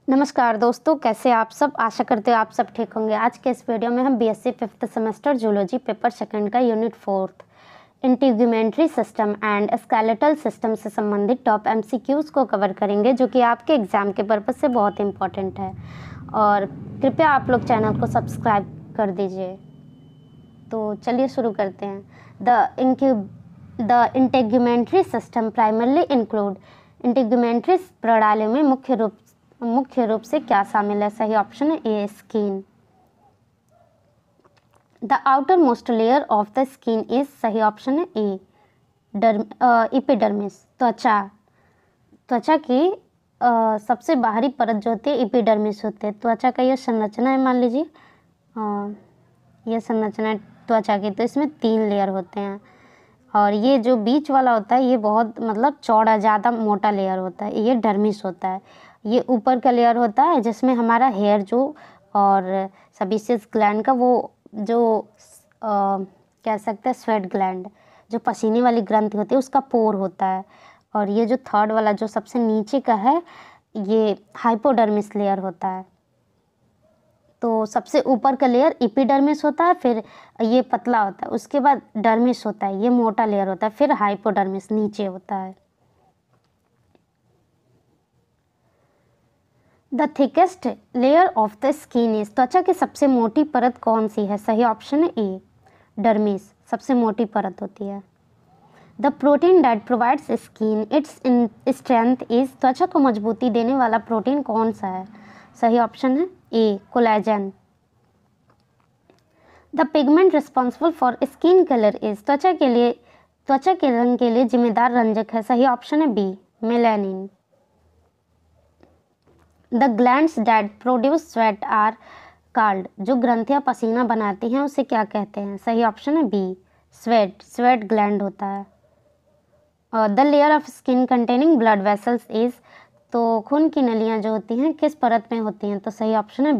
नमस्कार दोस्तों, कैसे आप सब। आशा करते हो आप सब ठीक होंगे। आज के इस वीडियो में हम BSc 5th semester zoology paper second का unit 4 integumentary system and skeletal system से संबंधित टॉप एमसीक्यूज़ को कवर करेंगे, जो कि आपके एग्जाम के पर्पज से बहुत इंपॉर्टेंट है। और कृपया आप लोग चैनल को सब्सक्राइब कर दीजिए। तो चलिए शुरू करते हैं। द इंटीग्यूमेंट्री सिस्टम प्राइमरली इंक्लूड इंटीग्यूमेंट्री प्रणाली में मुख्य रूप से क्या शामिल है। सही ऑप्शन है A, skin. The outer most layer of the skin is, सही ऑप्शन है ए, एपिडर्मिस। त्वचा की सबसे बाहरी परत जो होती है एपिडर्मिस होती है। त्वचा का यह संरचना है, मान लीजिए यह संरचना है त्वचा की। तो इसमें 3 लेयर होते हैं और ये जो बीच वाला होता है ये बहुत चौड़ा, ज़्यादा मोटा लेयर होता है, ये डर्मिस होता है। ये ऊपर का लेयर होता है जिसमें हमारा हेयर जो और सबीसियस ग्लैंड का वो जो कह सकते हैं स्वेट ग्लैंड, जो पसीने वाली ग्रंथि होती है, उसका पोर होता है। और ये जो थर्ड वाला जो सबसे नीचे का है ये हाइपोडर्मिस लेयर होता है। तो सबसे ऊपर का लेयर एपिडर्मिस होता है, फिर ये पतला होता है, उसके बाद डर्मिस होता है, ये मोटा लेयर होता है, फिर हाइपोडर्मिस नीचे होता है। The thickest layer of the skin is, त्वचा की सबसे मोटी परत कौन सी है। सही ऑप्शन है ए, डर्मिस सबसे मोटी परत होती है। The protein that provides skin its strength is, त्वचा को मजबूती देने वाला प्रोटीन कौन सा है। सही ऑप्शन है A, collagen. The pigment responsible for skin colour is, त्वचा के रंग के लिए जिम्मेदार रंजक है। सही ऑप्शन है B, melanin. The glands that produce sweat are called, जो ग्रंथियां पसीना बनाती हैं उसे क्या कहते हैं। सही ऑप्शन है बी, स्वेट ग्लैंड होता है। और the layer of skin containing blood vessels is, तो खून की नलियां जो होती हैं किस परत में होती हैं। तो सही ऑप्शन है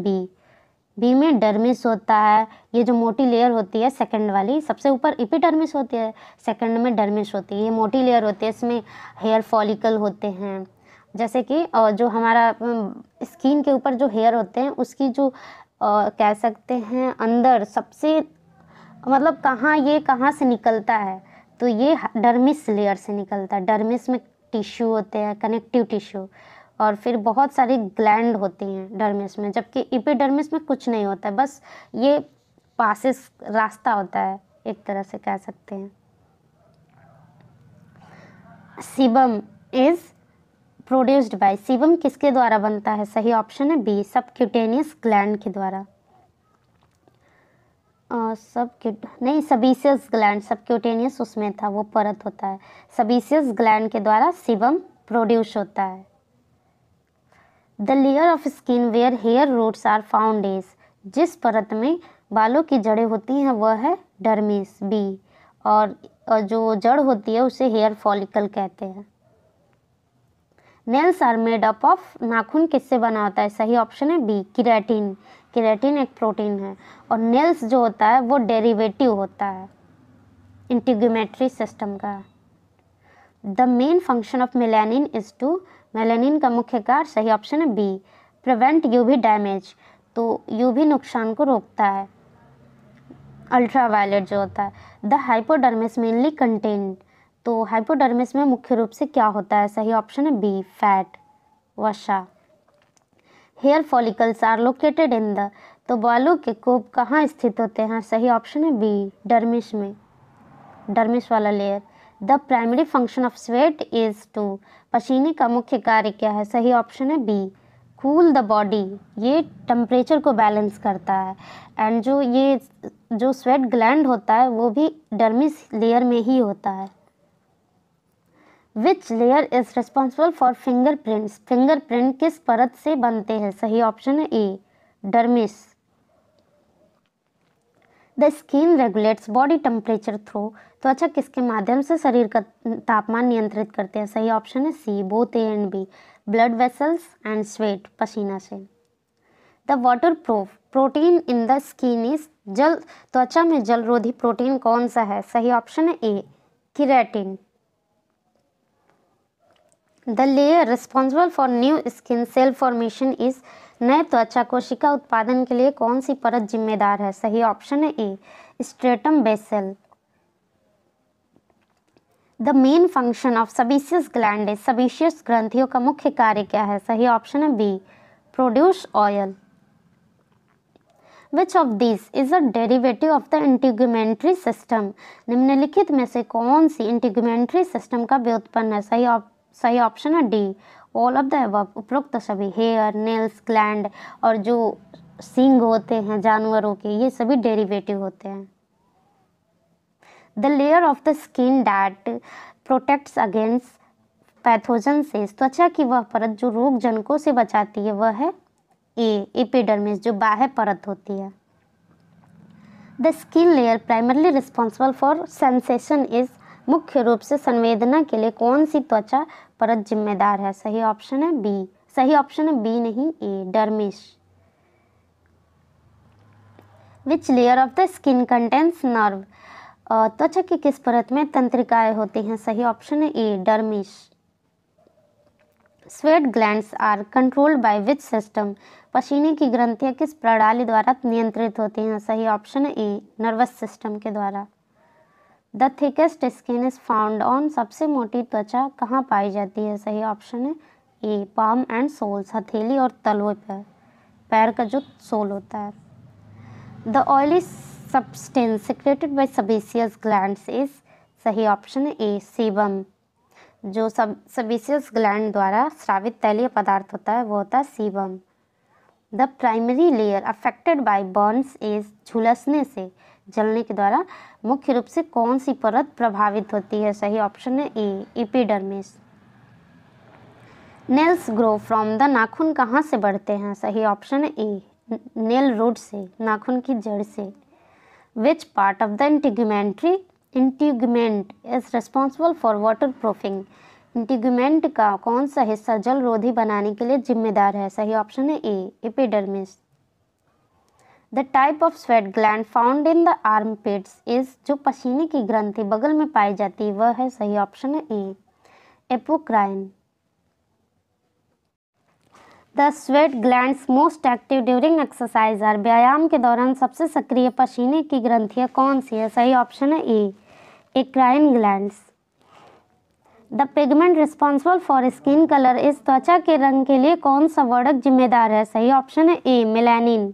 बी में डर्मिस होता है। ये जो मोटी लेयर होती है सेकंड वाली, सबसे ऊपर एपिडर्मिस होती है, सेकंड में डर्मिस होती है। ये मोटी लेयर होती है, इसमें हेयर फॉलिकल होते हैं। जैसे कि जो हमारा स्किन के ऊपर जो हेयर होते हैं उसकी जो कह सकते हैं अंदर सबसे कहाँ से निकलता है, तो ये डर्मिस लेयर से निकलता है। डर्मिस में टिश्यू होते हैं, कनेक्टिव टिश्यू, और फिर बहुत सारी ग्लैंड होती हैं डर्मिस में, जबकि एपिडर्मिस में कुछ नहीं होता है, बस ये पासेस रास्ता होता है, एक तरह से कह सकते हैं। Sebum is produced by, sebum किसके द्वारा बनता है। सही ऑप्शन है बी, सबक्यूटेनियस ग्लैंड के द्वारा। सबीसियस ग्लैंड, सबक्यूटेनियस उसमें था, वो परत होता है। सबीसियस ग्लैंड के द्वारा सीबम प्रोड्यूस होता है। The layer of skin where hair roots are found is, जिस परत में बालों की जड़ें होती हैं वह है डर्मिस, बी। और जो जड़ होती है उसे हेयर फॉलिकल कहते हैं। Nails are made up of, नाखून किससे बना होता है। सही ऑप्शन है बी, केराटिन। केराटिन एक प्रोटीन है, और नेल्स जो होता है वो डेरिवेटिव होता है इंटीग्यूमेट्री सिस्टम का। The main function of melanin is to, melanin का मुख्य कार्य, सही ऑप्शन है बी, प्रिवेंट यूवी डैमेज, तो यूवी नुकसान को रोकता है, अल्ट्रावायलेट जो होता है। द हाइपोडर्मिस मेनली कंटेन, तो हाइपोडर्मिस में मुख्य रूप से क्या होता है। सही ऑप्शन है बी, फैट, वसा। Hair follicles are located in the, तो बालों के कोप कहाँ स्थित होते हैं। सही ऑप्शन है बी, डर्मिस में, डर्मिस वाला layer. The primary function of sweat is to, पसीने का मुख्य कार्य क्या है। सही ऑप्शन है बी, कूल द बॉडी, ये टेम्परेचर को बैलेंस करता है। एंड जो स्वेट ग्लैंड होता है वो भी डर्मिस लेयर में ही होता है। Which layer is responsible for fingerprints, fingerprint किस परत से बनते हैं। सही ऑप्शन है A, dermis. The skin regulates body temperature through, त्वचा किसके माध्यम से शरीर का तापमान नियंत्रित करते हैं। सही ऑप्शन है C, both A and B, blood vessels and sweat, पसीना से। The waterproof protein in the skin is, त्वचा में जलरोधी प्रोटीन कौन सा है। सही ऑप्शन है A, keratin. The layer responsible for new skin cell formation is, नए त्वचा कोशिका उत्पादन के लिए कौन सी परत जिम्मेदार है? सही ऑप्शन है A, stratum basale. The main function of sebaceous gland is, sebaceous ग्रंथियों का मुख्य कार्य क्या है? सही ऑप्शन है B, produce oil. Which of these is a derivative of the integumentary system? निम्नलिखित में से कौन सी इंटीग्यूमेंट्री सिस्टम का व्युत्पन्न है? सही ऑप्शन है D, all of the above. उपरोक्त सभी हेयर, नेल्स, ग्लैंड और जो सींग होते हैं जानवरों के, ये सभी डेरिवेटिव होते हैं। The layer of the skin that protects against pathogen से, त्वचा की वह परत जो रोग जनकों से बचाती है वह है ए, एपिडर्मिस, जो बाह्य परत होती है। The skin layer primarily responsible for sensation is, मुख्य रूप से संवेदना के लिए कौन सी त्वचा परत जिम्मेदार है? सही ऑप्शन है बी, सही ऑप्शन है बी नहीं A, dermis. Which layer of the skin contains nerve, त्वचा की किस परत में तंत्रिकाएं होती हैं? सही ऑप्शन है A, dermis. Sweat glands are controlled by which system, पसीने की ग्रंथियां किस प्रणाली द्वारा नियंत्रित होती हैं? सही ऑप्शन है ए, नर्वस सिस्टम के द्वारा। The thickest skin is found on, सबसे मोटी त्वचा कहाँ पाई जाती है? सही ऑप्शन है ए, पाम एंड सोल्स, हथेली और तलवे पर, पैर का जो सोल होता है। The oily substance secreted by sebaceous glands is, सही ऑप्शन है ए, सीबम, जो सबेसियस ग्लैंड द्वारा स्रावित तैलीय पदार्थ होता है वो होता है sebum. The primary layer affected by Burns is, झुलसने से, जलने के द्वारा मुख्य रूप से कौन सी परत प्रभावित होती है? सही ऑप्शन है A, epidermis. Nails grow from the, नाखून कहाँ से बढ़ते हैं? सही ऑप्शन है ए, नेल रूट से, नाखून की जड़ से। विच part of the integument is responsible for water proofing, integument का कौन सा हिस्सा जल रोधी बनाने के लिए जिम्मेदार है? सही ऑप्शन है A, epidermis. The type of sweat gland found in the armpits is, जो पसीने की ग्रंथि बगल में पाई जाती है वह है? सही ऑप्शन है A, apocrine. The sweat glands most active during exercise are, व्यायाम के दौरान सबसे सक्रिय पसीने की ग्रंथियां कौन सी है? सही ऑप्शन है A, eccrine glands. The pigment responsible for skin colour is, त्वचा के रंग के लिए कौन सा वर्णक जिम्मेदार है? सही ऑप्शन है A, melanin.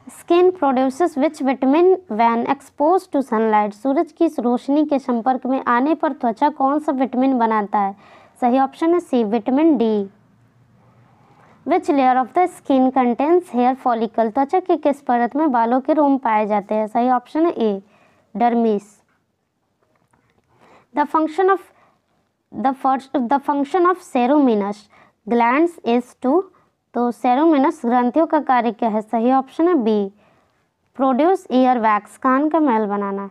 Skin produces which vitamin when expose to sunlight, सूरज की रोशनी के संपर्क में आने पर त्वचा कौन सा विटामिन बनाता है? सही ऑप्शन है C, vitamin D. Which layer of the skin contains hair follicle, त्वचा की किस परत में बालों के रोम पाए जाते हैं? सही ऑप्शन है A, dermis. The function of ceruminous glands is to, तो सेरोमिनस ग्रंथियों का कार्य क्या है? सही ऑप्शन है बी, प्रोड्यूस ईयर वैक्स, कान का मैल बनाना।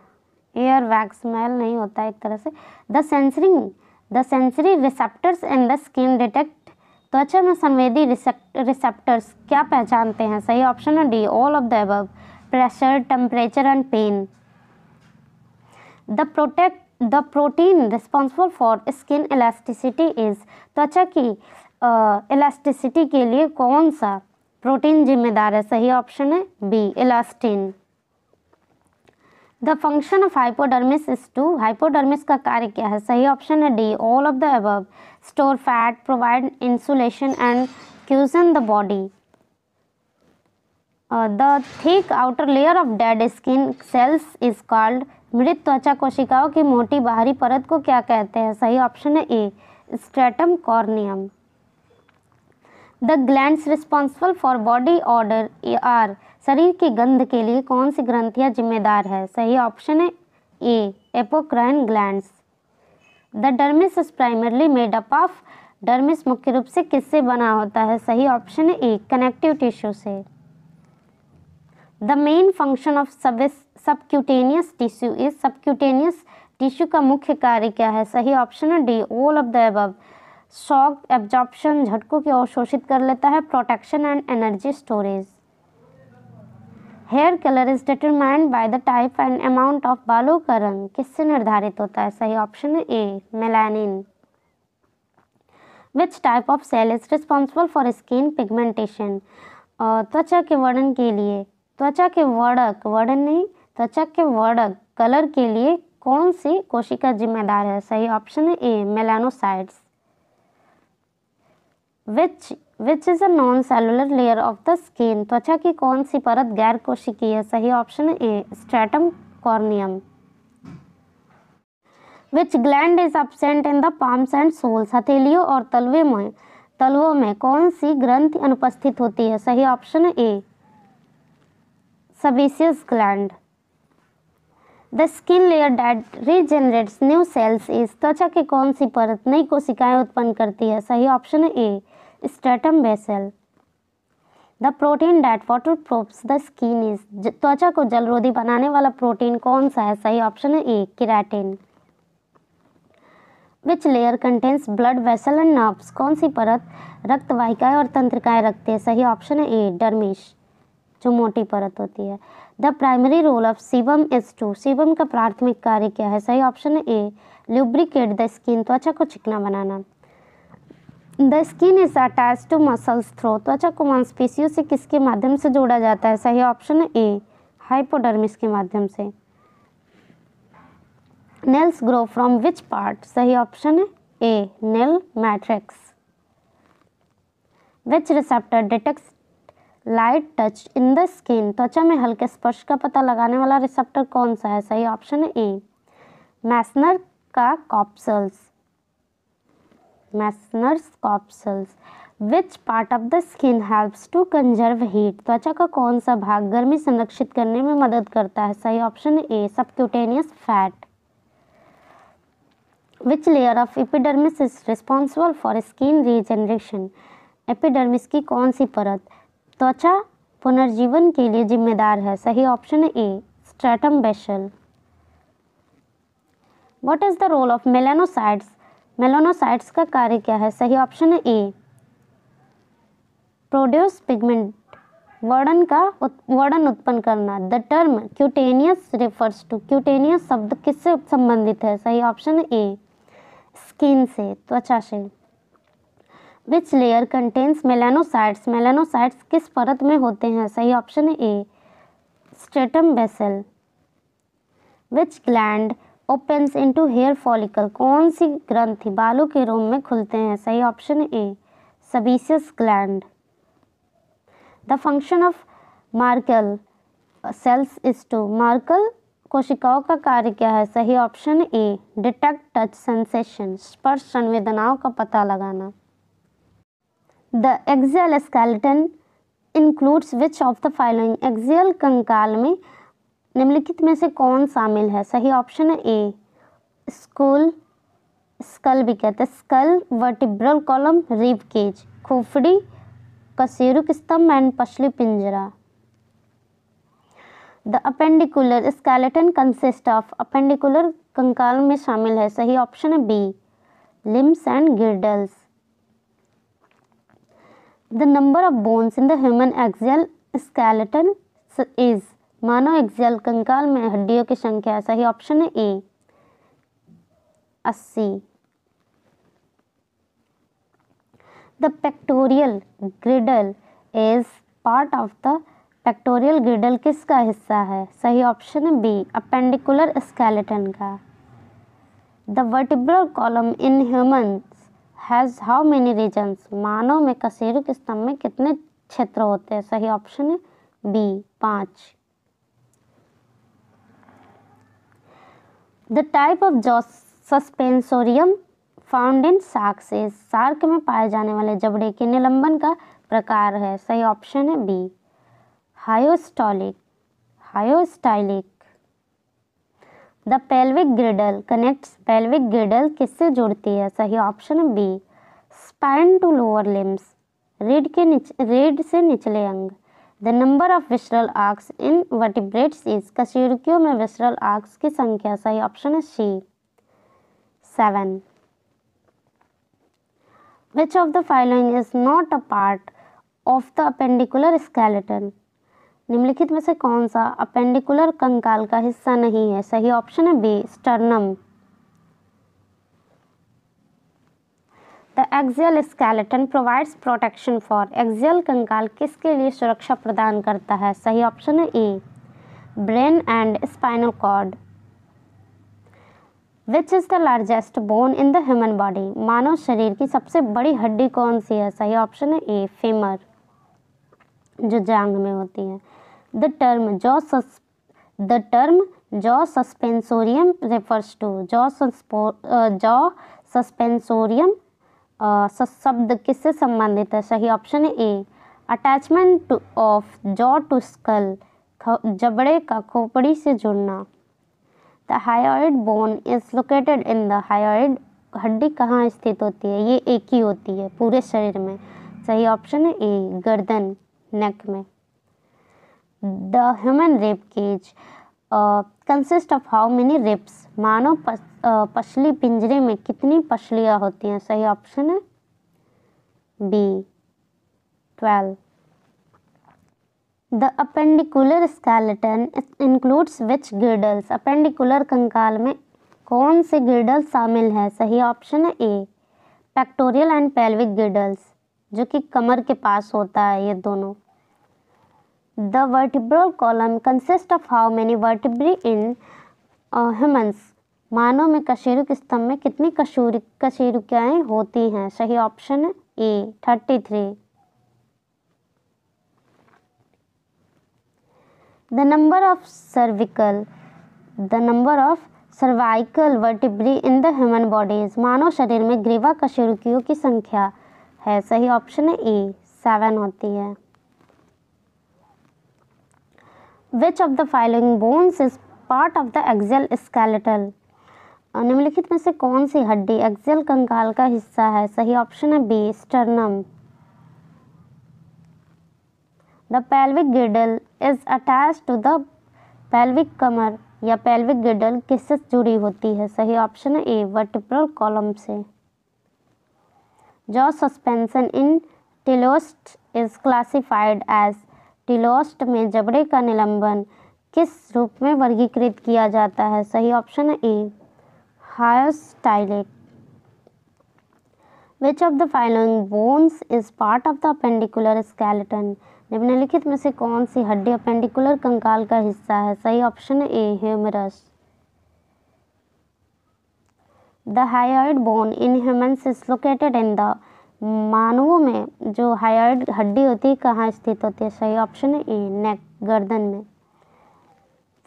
ईयर वैक्स मैल नहीं होता एक तरह से। The sensory receptors in the skin detect, त्वचा में संवेदी रिसेप्टर्स क्या पहचानते हैं? सही ऑप्शन है D, all of the above, pressure, temperature and pain. The protein responsible for skin elasticity is, त्वचा की इलास्टिसिटी के लिए कौन सा प्रोटीन जिम्मेदार है? सही ऑप्शन है B, elastin. The function of hypodermis is to, hypodermis का कार्य क्या है? सही ऑप्शन है D, all of the above, store fat, provide insulation and cushion the body. The thick outer layer of dead skin cells is called, मृत त्वचा कोशिकाओं की मोटी बाहरी परत को क्या कहते हैं? सही ऑप्शन है A, stratum corneum. The glands responsible for body odour are, शरीर की गंध के लिए कौन सी ग्रंथियां जिम्मेदार है? सही ऑप्शन है A, apocrine glands. The dermis is primarily made up of, dermis मुख्य रूप से किससे बना होता है? सही ऑप्शन है ए, कनेक्टिव टिश्यू से। The main function of subcutaneous tissue is, subcutaneous tissue का मुख्य कार्य क्या है? सही ऑप्शन है D, all of the above, shock absorption, झटकों की अवशोषित कर लेता है, protection and energy storage. Hair colour is determined by the type and amount of, बालों का रंग किससे निर्धारित होता है? सही ऑप्शन है A, melanin. Which type of cell is responsible for skin pigmentation. त्वचा के वर्णन के लिए, त्वचा के वर्णक कलर के लिए कौन सी कोशिका जिम्मेदार है। सही ऑप्शन है A melanocytes. Which is a non cellular layer of the skin. त्वचा की कौन सी परत गैर कोशिकीय है। सही ऑप्शन है A stratum corneum. Which gland is absent in the palms and soles. हथेलियों और तलवों में कौन सी ग्रंथि अनुपस्थित होती है। सही ऑप्शन है A sebaceous gland. The skin layer that regenerates new cells is. त्वचा की कौन सी परत नई कोशिकाएं उत्पन्न करती है। सही ऑप्शन है A stratum basale. The protein that waterproofs the skin is. त्वचा को जलरोधी बनाने वाला प्रोटीन कौन सा है। सही ऑप्शन है A keratin. Which layer contains blood vessel and nerves. कौन सी परत रक्त वाहिकाएं और तंत्रिकाएं रखती है। सही ऑप्शन है ए डर्मिश, जो मोटी परत होती है। The primary role of sebum is to. Sebum का प्राथमिक कार्य क्या है। सही ऑप्शन है ए ल्यूब्रिकेट द स्किन, त्वचा को चिकना बनाना। The skin is attach to muscles through. त्वचा को मांसपेशियों से किसके माध्यम से जोड़ा जाता है। सही ऑप्शन है ए हाइपोडर्मिस के माध्यम से। Nails grow from which part. सही ऑप्शन है ए nail matrix. Which receptor detects light touch in the skin. त्वचा में हल्के स्पर्श का पता लगाने वाला रिसेप्टर कौन सा है। सही ऑप्शन है ए मैस्नर का corpuscles. Meissner's corpuscles. Which part of the skin helps to conserve heat. त्वचा का कौन सा भाग गर्मी संरक्षित करने में मदद करता है। सही ऑप्शन है A subcutaneous fat. Which layer of epidermis is responsible for skin regeneration. Epidermis की कौन सी परत त्वचा पुनर्जीवन के लिए जिम्मेदार है। सही ऑप्शन है A stratum basale. What is the role of melanocytes. Melanocytes का कार्य क्या है। सही ऑप्शन है ए प्रोड्यूस पिगमेंट, वर्णन उत्पन्न करना। The term cutaneous refers to. Cutaneous शब्द किससे संबंधित है। सही ऑप्शन है ए स्किन से, त्वचा से। Which layer contains melanocytes. Melanocytes किस परत में होते हैं। सही ऑप्शन है A stratum basale. Which gland opens into hair follicle. कौन सी ग्रंथि बालों के रोम में खुलते हैं। सही ऑप्शन है A sebaceous gland. The function of Merkel cells is to. Merkel कोशिकाओं का कार्य क्या है। सही ऑप्शन है ए डिटेक्ट टच सेंसेशन, स्पर्श संवेदनाओं का पता लगाना। The axial skeleton includes which of the following. Axial कंकाल में निम्नलिखित में से कौन शामिल है। सही ऑप्शन है ए स्कल भी कहते हैं, skull, vertebral column, rib cage, खोपड़ी, कशेरुक स्तंभ एंड पसली पिंजरा। The appendicular skeleton consist of. Appendicular कंकाल में शामिल है। सही ऑप्शन है B limbs and girdles. The number of bones in the human axial skeleton is. मानव एक्सियल कंकाल में हड्डियों की संख्या है। सही ऑप्शन है A 80। The pectoral girdle is part of the. Pectoral girdle किसका हिस्सा है। सही ऑप्शन है बी अपेंडिकुलर स्केलेटन का। The vertebral column in humans has how many regions. मानव में कशेरुक स्तंभ में कितने क्षेत्र होते हैं। सही ऑप्शन है B 5। The type of jaw suspensorium found in sharks is. Shark में पाए जाने वाले जबड़े के निलंबन का प्रकार है। सही ऑप्शन है B hyostylic. The pelvic girdle connects. Pelvic girdle किससे जुड़ती है। सही ऑप्शन है B spine to lower limbs, रीढ़ से निचले अंग। The number of visceral arches in vertebrates is. कशेरुकियों में विसरल आर्क्स की संख्या। सही ऑप्शन है C 7। Which of the following is not a part of the appendicular skeleton. निम्नलिखित में से कौन सा अपेंडिकुलर कंकाल का हिस्सा नहीं है। सही ऑप्शन है B sternum. The axial skeleton provides protection for, axial कंकाल किसके लिए सुरक्षा प्रदान करता है? सही ऑप्शन है A, brain and spinal cord. Which is the largest bone in the human body, मानव शरीर की सबसे बड़ी हड्डी कौन सी है? सही ऑप्शन है ए, फेमर, जो जांघ में होती है। The term jaw suspensorium refers to, jaw suspensorium शब्द किससे संबंधित है? सही ऑप्शन है A, attachment of jaw to skull, जबड़े का खोपड़ी से जुड़ना। The hyoid bone is located in the, hyoid हड्डी कहाँ स्थित होती है? ये एक ही होती है पूरे शरीर में। सही ऑप्शन है ए, गर्दन, नेक में। The human rib cage consist of how many ribs, मानव पसली पिंजरे में कितनी पसलियाँ होती हैं? सही ऑप्शन है B, 12। The appendicular skeleton includes which girdles, appendicular कंकाल में कौन से गिर्डल शामिल है? सही ऑप्शन है A, pectoral and pelvic girdles, जो कि कमर के पास होता है ये दोनों। The vertebral column consist of how many vertebrae in humans, मानव में कशेरुक स्तंभ में कितनी कशेरुकियाएं होती हैं? सही ऑप्शन है A, 33। The number of cervical vertebrae in the human bodies, मानव शरीर में ग्रीवा कशेरुकियों की संख्या है? सही ऑप्शन है ए, 7 होती है। Which of the following bones is part of the axial skeletal, निम्नलिखित में से कौन सी हड्डी एक्सियल कंकाल का हिस्सा है? सही ऑप्शन है B, sternum. The pelvic girdle is attached to the pelvic कमर, या पेल्विक गिर्डल किससे जुड़ी होती है? सही ऑप्शन है ए, वर्टिब्रल कॉलम से। Jaw suspension in teleost is classified as, teleost में जबड़े का निलंबन किस रूप में वर्गीकृत किया जाता है? सही ऑप्शन है A, hyostylic. Which of the following bones is part of the appendicular skeleton, निम्नलिखित में से कौन सी हड्डी अपेंडिकुलर कंकाल का हिस्सा है? सही ऑप्शन है A, humerus. The hyoid bone in humans is located in the, मानवों में जो हायोइड हड्डी होती है कहाँ स्थित होती है? सही ऑप्शन है ए, नेक, गर्दन में।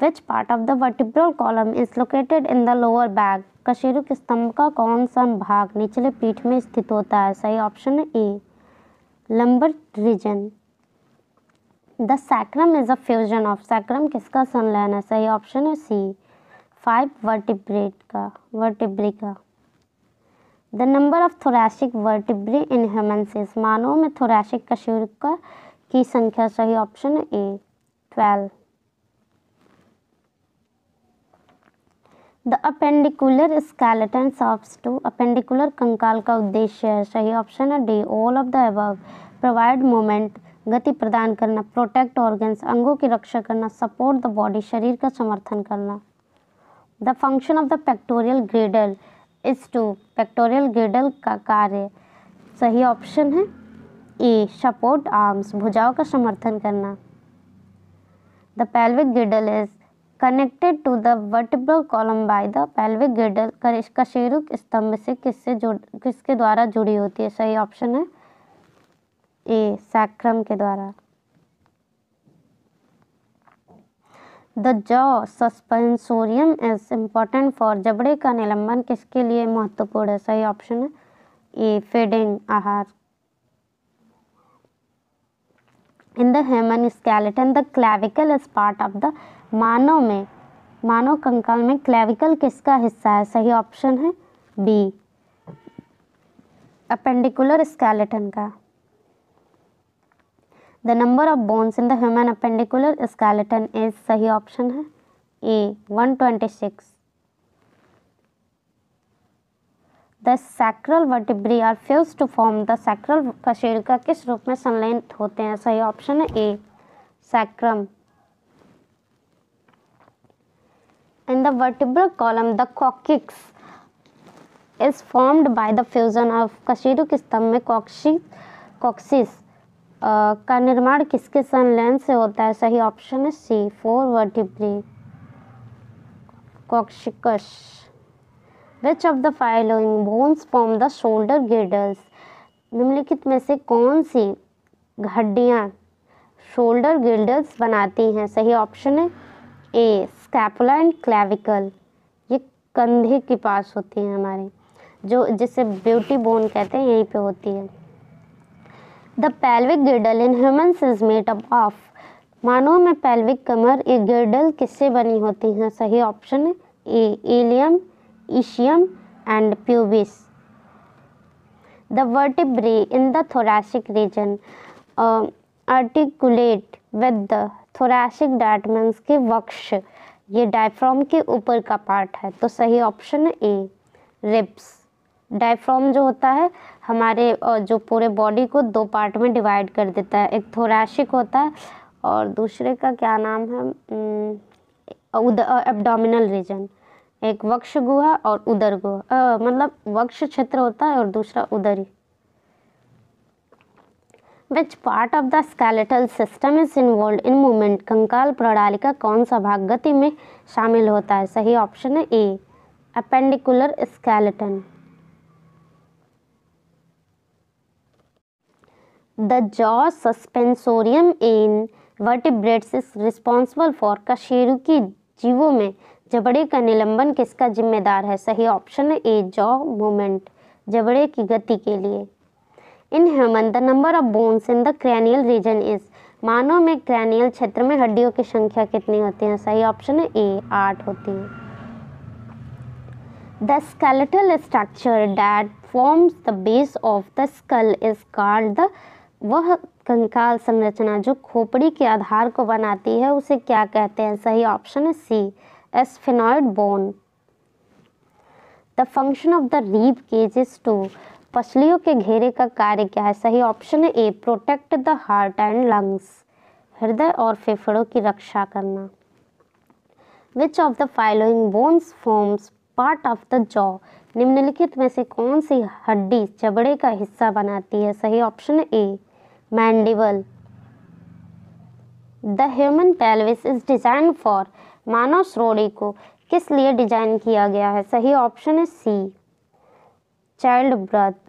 विच part of the vertebral column is located in the lower back, कशेरुक स्तंभ का कौन सा भाग निचले पीठ में स्थित होता है? सही ऑप्शन है A, lumbar region. The sacrum is a fusion of, sacrum किसका संलयन है? सही ऑप्शन है सी, 5 वर्टिब्री का। The number of thoracic vertebrae in humans is, मानव में थोरैसिक कशेरुक की संख्या? सही ऑप्शन है A, 12। The appendicular skeleton serves to, appendicular कंकाल का उद्देश्य है? सही ऑप्शन है D, all of the above. Provide movement, गति प्रदान करना, प्रोटेक्ट ऑर्गन्स, अंगों की रक्षा करना, सपोर्ट द बॉडी, शरीर का समर्थन करना। The function of the pectoral girdle is to, pectoral girdle का कार्य? सही ऑप्शन है ए, सपोर्ट आर्म्स, भुजाओं का समर्थन करना। The pelvic girdle is connected to the vertebral column by the, pelvic girdle कशेरुक स्तंभ से किसके द्वारा जुड़ी होती है? सही ऑप्शन है ए, सैक्रम के द्वारा। The jaw सस्पेंसोरियम is important for, जबड़े का निलंबन किसके लिए महत्वपूर्ण है? सही ऑप्शन है ए, फीडिंग, आहार। In the human skeleton the clavicle is part of the, मानव कंकाल में क्लेविकल किसका हिस्सा है? सही ऑप्शन है बी, अपेंडिकुलर स्केलेटन का। The number of bones in the human appendicular skeleton is, सही ऑप्शन है A, 126। The sacral vertebrae are fuse to form, the sacral कशेरुका किस रूप में संलयित होते हैं? सही ऑप्शन है A, sacrum. In the vertebral column the coccyx is formed by the fusion of कशेरुक स्तंभ में कॉक्सिस का निर्माण किसके संलयन से होता है? सही ऑप्शन है C, 4 vertebrae coccyx. Which of the following bones form the shoulder girdles? निम्नलिखित में से कौन सी हड्डियां शोल्डर गिर्डल्स बनाती हैं? सही ऑप्शन है ए, स्कैपुला एंड क्लेविकल। ये कंधे के पास होती हैं हमारे, जो जिसे ब्यूटी बोन कहते हैं, यहीं पे होती है। The pelvic girdle in humans is made up of. मानव में पेल्विक कमर एक गिर्डल किससे बनी होती हैं? सही ऑप्शन है A, ilium, ischium and pubis. The vertebrae in the thoracic region articulate with the thoracic diaphragm के वक्ष, ये डायफ्राम के ऊपर का पार्ट है, तो सही ऑप्शन है ए, रिब्स। डायफ्राम जो होता है हमारे जो पूरे बॉडी को 2 पार्ट में डिवाइड कर देता है, एक थोरैसिक होता है और दूसरे का क्या नाम है, एब्डोमिनल रीजन। एक वक्ष गुहा और उदर गुहा, मतलब वक्ष क्षेत्र होता है और दूसरा उदरी। Which part of the skeletal system is involve in movement? कंकाल प्रणाली का कौन सा भाग गति में शामिल होता है? सही ऑप्शन है A, appendicular skeleton. The jaw suspensorium in vertebrates is responsible for कशेरुकी जीवों में जबड़े का निलंबन किसका जिम्मेदार है? सही ऑप्शन है ए, जॉ मूवमेंट, जबड़े की गति के लिए। In human the number of bones in the cranial region is. मानव में क्रैनियल क्षेत्र में हड्डियों की संख्या कितनी होती है? सही ऑप्शन है ए, 8 होती है। The skeletal structure that forms the base of the skull is called the. वह कंकाल संरचना जो खोपड़ी के आधार को बनाती है उसे क्या कहते हैं? सही ऑप्शन है C, sphenoid bone. The function of the rib cage is to. पसलियों के घेरे का कार्य क्या है? सही ऑप्शन है A, protect the heart and lungs, हृदय और फेफड़ों की रक्षा करना। Which of the following bones forms part of the jaw? निम्नलिखित में से कौन सी हड्डी जबड़े का हिस्सा बनाती है? सही ऑप्शन है A, mandible. The human pelvis is design for. मानव श्रोणि को किस लिए डिजाइन किया गया है? सही ऑप्शन है सी, चाइल्ड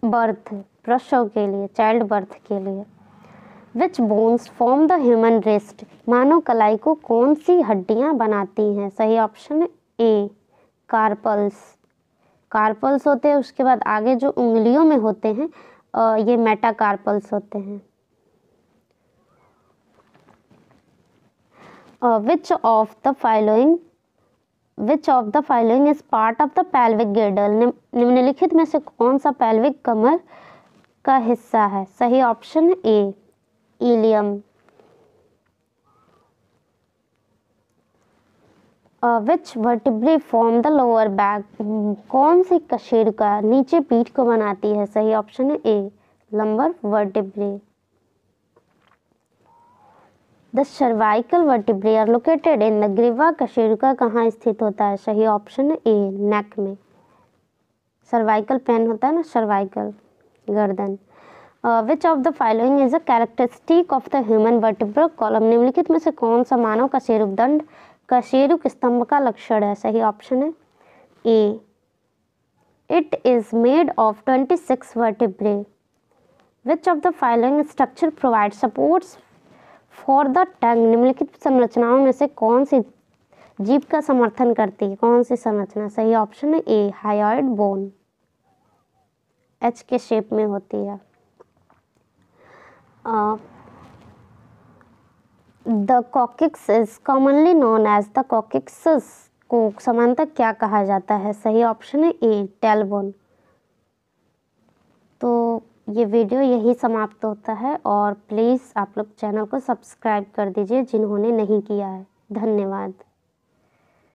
बर्थ, प्रसव के लिए, चाइल्ड बर्थ के लिए। Which bones form the human wrist? मानव कलाई को कौन सी हड्डियां बनाती हैं? सही ऑप्शन है ए, कार्पल्स। कार्पल्स होते हैं, उसके बाद आगे जो उंगलियों में होते हैं ये मेटाकार्पल्स होते हैं। विच of the following is part of the pelvic गिर्डल? निम्नलिखित में से कौन सा पेल्विक कमर का हिस्सा है? सही ऑप्शन है A, ilium. Which vertebrae form the lower back? कौन सी कशेरुका नीचे पीठ को बनाती है? सही ऑप्शन है A, lumbar vertebrae. The cervical vertebrae are located in the ग्रीवा। कशेरुका कहाँ स्थित होता है? सही ऑप्शन है ए, नेक में। सर्वाइकल पेन होता है ना, सर्वाइकल गर्दन। विच of the following is a characteristic of the human vertebral column? निम्नलिखित में से कौन सा मानव कशेरुक दंड कशेरुक स्तंभ का लक्षण है? सही ऑप्शन है A, it is made of 26 vertebrae. Which of the following structure provide supports for the tongue? निम्नलिखित संरचनाओं में से कौन सी जीभ का समर्थन करती है? कौन सी संरचना? सही ऑप्शन है ए, हायोइड बोन, एच के शेप में होती है। The coccyx is commonly known as the coccyx को समानतः क्या कहा जाता है? सही ऑप्शन है ए, टेलबोन। तो ये वीडियो यही समाप्त होता है और प्लीज़ आप लोग चैनल को सब्सक्राइब कर दीजिए जिन्होंने नहीं किया है। धन्यवाद।